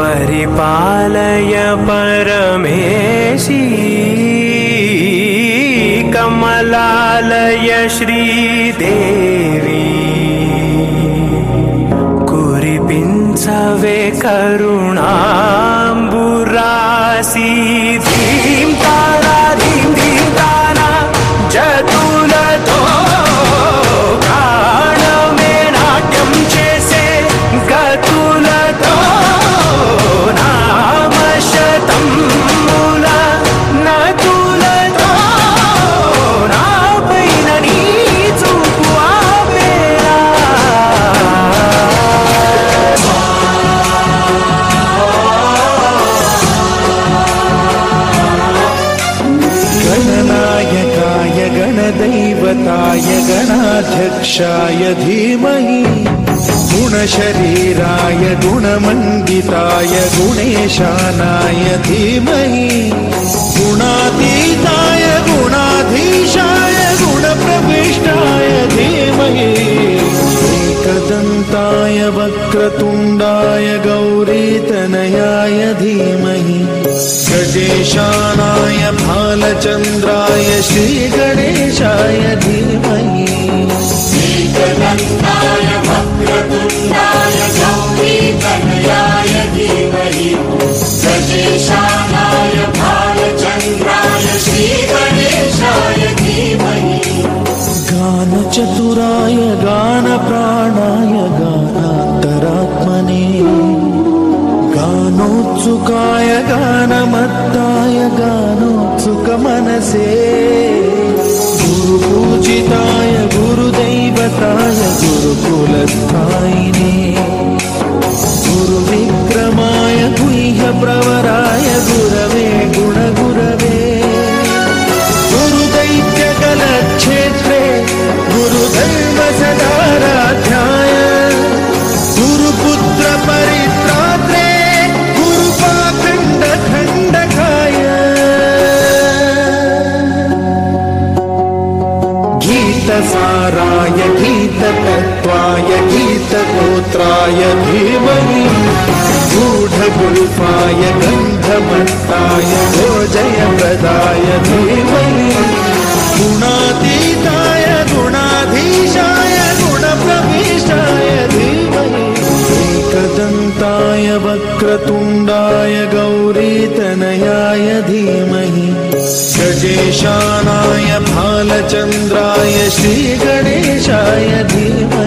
परिपालय परमेशी कमलालय श्रीदेवी कुरिपिंचवे करुणांबुरासी धीं तारा धीं धीं ताना जतुलतो गानमे नाट्यं चेसे गतुलतो नामशतं मूल नतुलतो नापैन नीचुकु आपेरा गणनायकाय गणदैवताय गणाध्यक्षाय धीमहि गुणशरीराय गुणमण्डिताय गुणेशानाय धीमहि गुणातीताय गुणाधीशाय गुणप्रविष्टाय धीमहि एकदन्ताय वक्रतुण्डाय गौरीतनयाय धीमहि गजेशानाय भालचन्द्राय श्रीगणेशाय धीमहि एकदन्ताय वक्रतुण्डाय गौरीतनयाय धीमहि गजेशानाय भालचन्द्राय श्रीगणेशाय धीमहि गानचतुराय गानप्राणाय गानान्तरात्मने गानोत्सुकाय गानमत्ताय गानोत्सुकमनसे गुरुपूजिताय गुरुदैवताय गुरुकुलस्थायिने गुरुविक्रमाय गुह्यप्रवराय गुरवे गुणगुरवे गुरुदैत्यकलक्षेत्रे गुरुधर्मसदाराध्याय गुरुपुत्रपरित्रात्रे गुरुपाखण्डखण्डकाय गीतसाराय गीततत्त्वाय गीतगोत्राय धीमहि गूढगुल्फाय गन्धमट्टाय भोजयप्रदाय धीमहि गुणातीताय गुणाधीशाय गुणप्रविष्टाय धीमहि एकदन्ताय वक्रतुण्डाय गौरीतनयाय धीमहि गजेशानाय भालचन्द्राय श्रीगणेशाय धीमहि